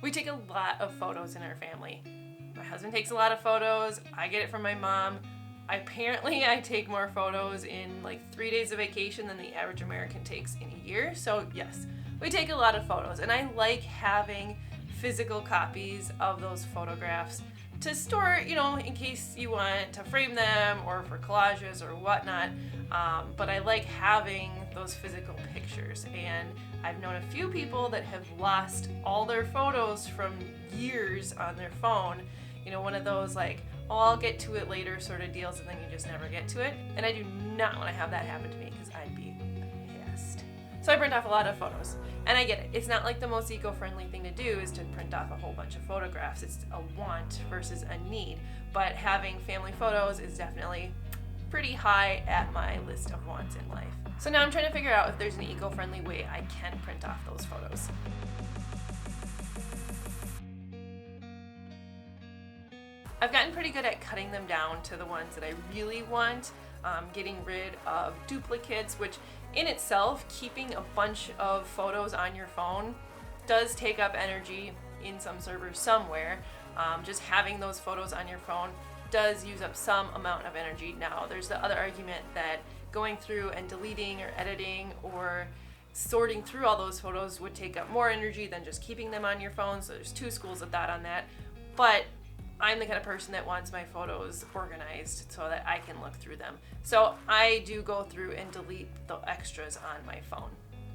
We take a lot of photos in our family. My husband takes a lot of photos. I get it from my mom. Apparently, I take more photos in like 3 days of vacation than the average American takes in a year. So yes, we take a lot of photos, and I like having physical copies of those photographs to store, in case you want to frame them or for collages or whatnot. But I like having those physical pictures, and I've known a few people that have lost all their photos from years on their phone. One of those like, oh, I'll get to it later sort of deals, and then you just never get to it. And I do not want to have that happen to me because I'd be pissed. So I print off a lot of photos. And I get it. It's not like the most eco-friendly thing to do is to print off a whole bunch of photographs. It's a want versus a need. But having family photos is definitely pretty high at my list of wants in life. So now I'm trying to figure out if there's an eco-friendly way I can print off those photos. I've gotten pretty good at cutting them down to the ones that I really want, getting rid of duplicates, which in itself, keeping a bunch of photos on your phone does take up energy in some server somewhere. Just having those photos on your phone does use up some amount of energy. Now, there's the other argument that going through and deleting or editing or sorting through all those photos would take up more energy than just keeping them on your phone. So there's two schools of thought on that. But I'm the kind of person that wants my photos organized so that I can look through them. So I do go through and delete the extras on my phone.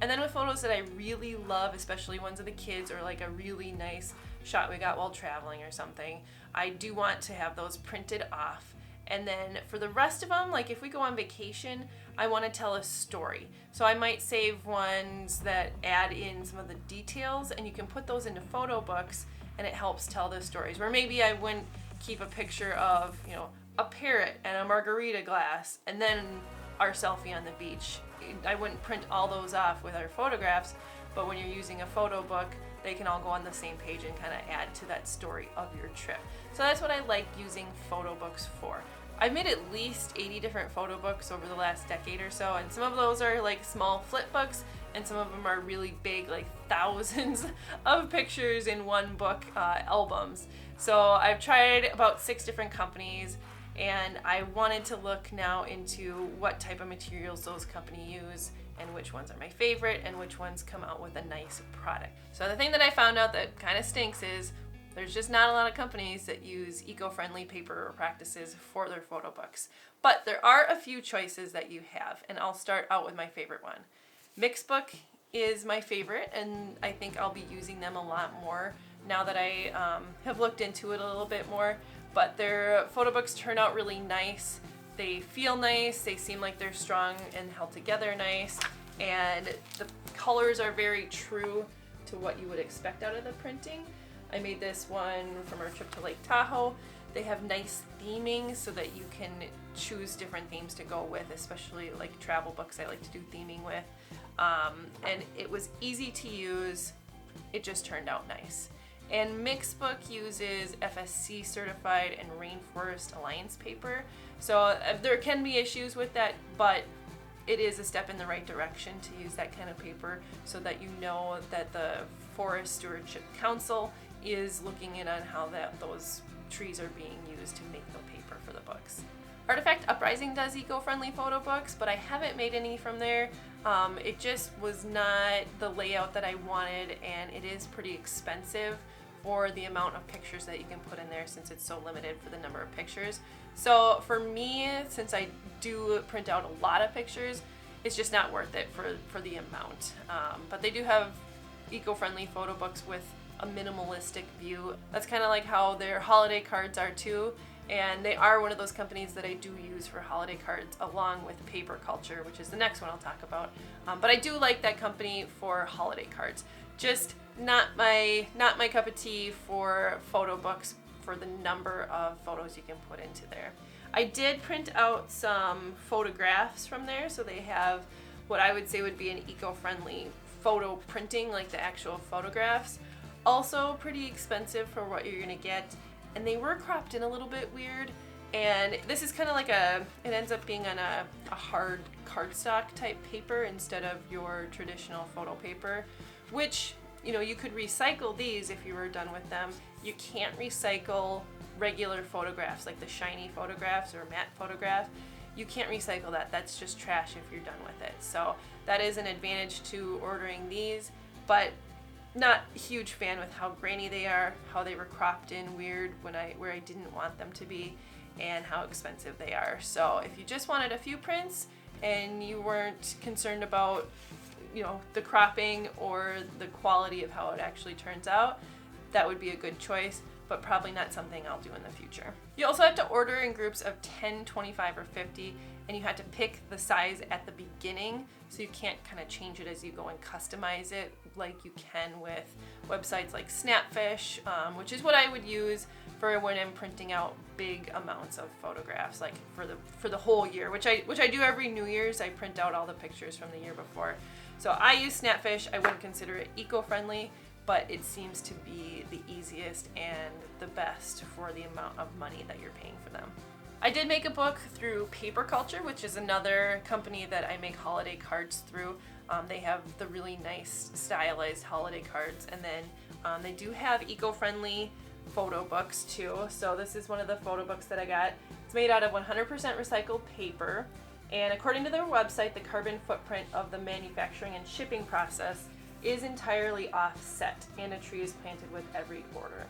And then with photos that I really love, especially ones of the kids or like a really nice shot we got while traveling or something, I do want to have those printed off. And then for the rest of them, like if we go on vacation, I want to tell a story. So I might save ones that add in some of the details, and you can put those into photo books, and it helps tell the stories. Where maybe I wouldn't keep a picture of, a parrot and a margarita glass and then our selfie on the beach. I wouldn't print all those off with our photographs, but when you're using a photo book, they can all go on the same page and kind of add to that story of your trip. So that's what I like using photo books for. I've made at least 80 different photo books over the last decade or so, and some of those are like small flip books, and some of them are really big, like thousands of pictures in one book albums. So I've tried about 6 different companies, and I wanted to look now into what type of materials those companies use and which ones are my favorite and which ones come out with a nice product. So the thing that I found out that kind of stinks is there's just not a lot of companies that use eco-friendly paper or practices for their photo books. But there are a few choices that you have, and I'll start out with my favorite one. Mixbook is my favorite, and I think I'll be using them a lot more now that I have looked into it a little bit more. But their photo books turn out really nice. They feel nice, they seem like they're strong and held together nice, and the colors are very true to what you would expect out of the printing. I made this one from our trip to Lake Tahoe. They have nice theming so that you can choose different themes to go with, especially like travel books I like to do theming with. And it was easy to use. It just turned out nice. And Mixbook uses FSC certified and Rainforest Alliance paper. So there can be issues with that, but it is a step in the right direction to use that kind of paper so that you know that the Forest Stewardship Council is looking in on how those trees are being used to make the paper for the books. Artifact Uprising does eco-friendly photo books, but I haven't made any from there. It just was not the layout that I wanted, and it is pretty expensive for the amount of pictures that you can put in there since it's so limited for the number of pictures. So for me, since I do print out a lot of pictures, it's just not worth it for the amount. But they do have eco-friendly photo books with a minimalistic view. That's kind of like how their holiday cards are too. And they are one of those companies that I do use for holiday cards along with Paper Culture, which is the next one I'll talk about. But I do like that company for holiday cards. Just not my cup of tea for photo books for the number of photos you can put into there. I did print out some photographs from there, so they have what I would say would be an eco-friendly photo printing, like the actual photographs. Also pretty expensive for what you're gonna get, and they were cropped in a little bit weird. And this is kind of like it ends up being on a hard cardstock type paper instead of your traditional photo paper, which you know, you could recycle these if you were done with them. You can't recycle regular photographs, like the shiny photographs or matte photograph. You can't recycle that. That's just trash if you're done with it. So that is an advantage to ordering these, but not a huge fan with how grainy they are, how they were cropped in weird where I didn't want them to be, and how expensive they are. So if you just wanted a few prints and you weren't concerned about, you know, the cropping or the quality of how it actually turns out, that would be a good choice, but probably not something I'll do in the future. You also have to order in groups of 10, 25, or 50, and you have to pick the size at the beginning, so you can't kind of change it as you go and customize it like you can with websites like Snapfish, which is what I would use for when I'm printing out big amounts of photographs, like for the whole year, which I do every New Year's. I print out all the pictures from the year before. So I use Snapfish. I wouldn't consider it eco-friendly, but it seems to be the easiest and the best for the amount of money that you're paying for them. I did make a book through Paper Culture, which is another company that I make holiday cards through. They have the really nice stylized holiday cards, and then they do have eco-friendly photo books too. So this is one of the photo books that I got. It's made out of 100% recycled paper, and according to their website, the carbon footprint of the manufacturing and shipping process is entirely offset, and a tree is planted with every order.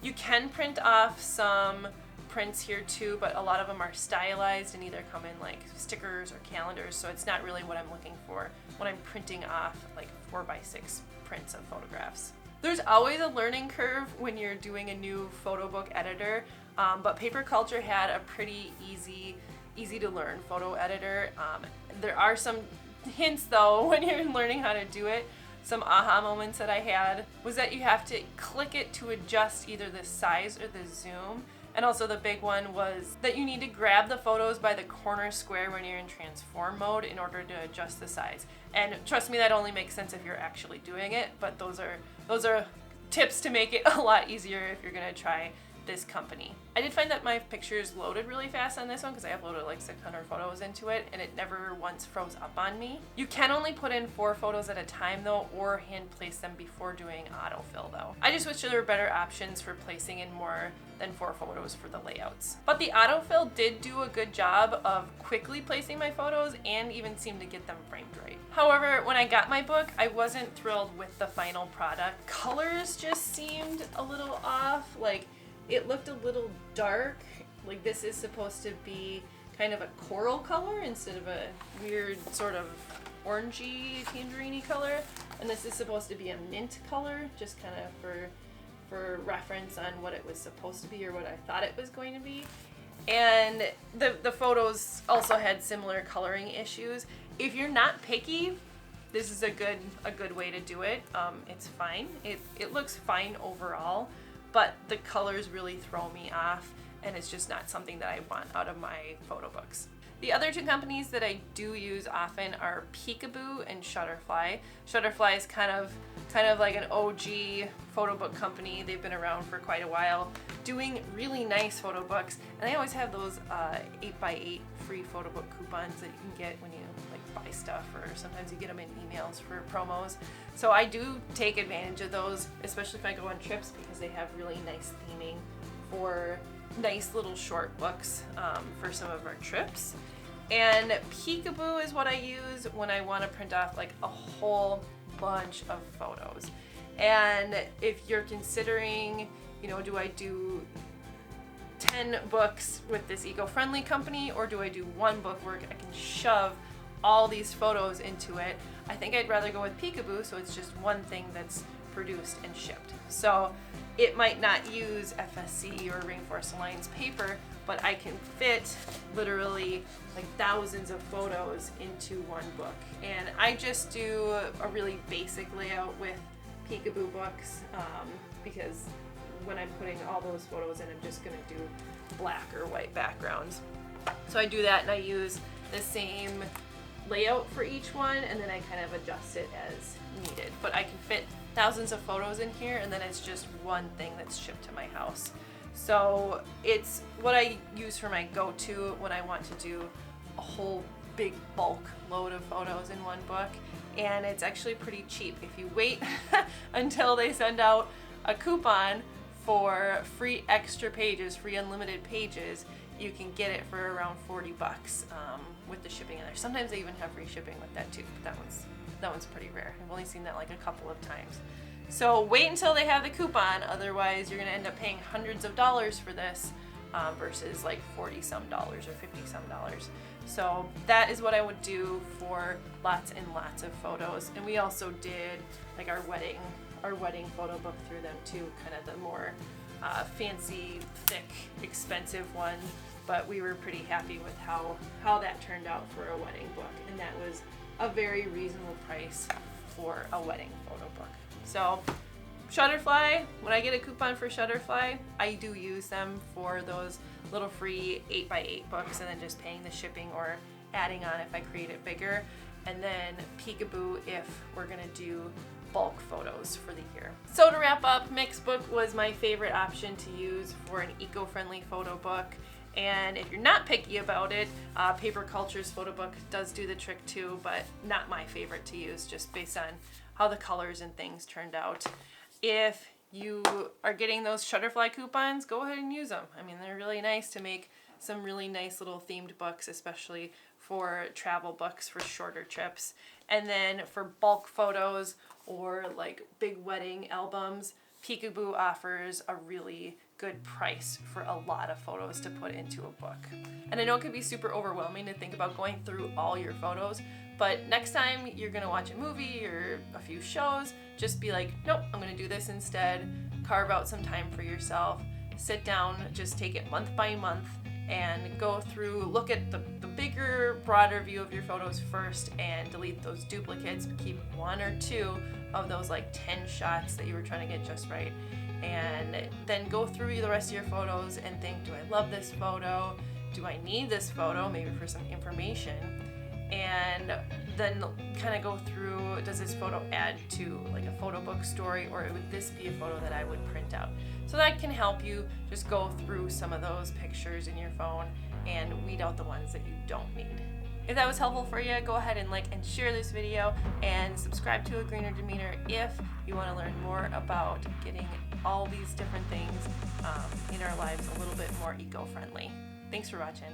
You can print off some prints here too, but a lot of them are stylized and either come in like stickers or calendars, so it's not really what I'm looking for when I'm printing off like 4x6 prints of photographs. There's always a learning curve when you're doing a new photo book editor, but Paper Culture had a pretty easy to learn photo editor. There are some hints though when you're learning how to do it. Some aha moments that I had was that you have to click it to adjust either the size or the zoom. And also the big one was that you need to grab the photos by the corner square when you're in transform mode in order to adjust the size. And trust me, that only makes sense if you're actually doing it, but those are tips to make it a lot easier if you're gonna try this company. I did find that my pictures loaded really fast on this one because I uploaded like 600 photos into it, and it never once froze up on me. You can only put in 4 photos at a time though, or hand place them before doing autofill though. I just wish there were better options for placing in more than 4 photos for the layouts. But the autofill did do a good job of quickly placing my photos and even seemed to get them framed right. However, when I got my book, I wasn't thrilled with the final product. Colors just seemed a little off. Like, it looked a little dark. Like, this is supposed to be kind of a coral color instead of a weird sort of orangey, tangerine-y color. And this is supposed to be a mint color, just kind of for reference on what it was supposed to be or what I thought it was going to be. And the photos also had similar coloring issues. If you're not picky, this is a good way to do it. It's fine. It looks fine overall, but the colors really throw me off, and it's just not something that I want out of my photo books. The other 2 companies that I do use often are Peekaboo and Shutterfly. Shutterfly is kind of like an OG photo book company. They've been around for quite a while, doing really nice photo books, and they always have those 8x8 free photo book coupons that you can get when you like buy stuff, or sometimes you get them in emails for promos. So I do take advantage of those, especially if I go on trips, because they have really nice theming for nice little short books for some of our trips. And Peekaboo is what I use when I want to print off like a whole bunch of photos. And if you're considering, you know, do I do 10 books with this eco-friendly company, or do I do 1 book where I can shove all these photos into it? I think I'd rather go with Peekaboo, so it's just one thing that's produced and shipped. So it might not use FSC or Rainforest Alliance paper, but I can fit literally like thousands of photos into 1 book. And I just do a really basic layout with Peekaboo books because when I'm putting all those photos in, I'm just gonna do black or white backgrounds. So I do that, and I use the same layout for each one, and then I kind of adjust it as needed. But I can fit thousands of photos in here, and then it's just one thing that's shipped to my house. So it's what I use for my go-to when I want to do a whole big bulk load of photos in 1 book. and it's actually pretty cheap. If you wait until they send out a coupon for free extra pages, free unlimited pages, you can get it for around 40 bucks with the shipping in there. Sometimes they even have free shipping with that too, but that one's pretty rare. I've only seen that like a couple of times. So wait until they have the coupon, otherwise you're gonna end up paying hundreds of dollars for this versus like 40 some dollars or 50 some dollars. So that is what I would do for lots and lots of photos. And we also did like our wedding photo book through them too, kind of the more fancy, thick, expensive one. But we were pretty happy with how that turned out for a wedding book, and that was a very reasonable price for a wedding photo book. So Shutterfly, when I get a coupon for Shutterfly, I do use them for those little free 8x8 books, and then just paying the shipping or adding on if I create it bigger. And then Peekaboo if we're gonna do bulk photos for the year. So to wrap up, Mixbook was my favorite option to use for an eco-friendly photo book. And if you're not picky about it, Paper Culture's photo book does do the trick too, but not my favorite to use, just based on how the colors and things turned out. If you are getting those Shutterfly coupons, go ahead and use them. I mean, they're really nice to make some really nice little themed books, especially for travel books for shorter trips. And then for bulk photos or like big wedding albums, Peekaboo offers a really good price for a lot of photos to put into a book. And I know it can be super overwhelming to think about going through all your photos, but next time you're gonna watch a movie or a few shows, just be like, nope, I'm gonna do this instead. Carve out some time for yourself, sit down, just take it month by month and go through, look at the bigger, broader view of your photos first and delete those duplicates. Keep one or two of those like 10 shots that you were trying to get just right. And then go through the rest of your photos and think, do I love this photo? Do I need this photo? Maybe for some information. And then kind of go through, does this photo add to like a photo book story, or would this be a photo that I would print out? So that can help you just go through some of those pictures in your phone and weed out the ones that you don't need. If that was helpful for you, go ahead and like and share this video and subscribe to A Greener Demeanor if you want to learn more about getting all these different things in our lives a little bit more eco-friendly. Thanks for watching.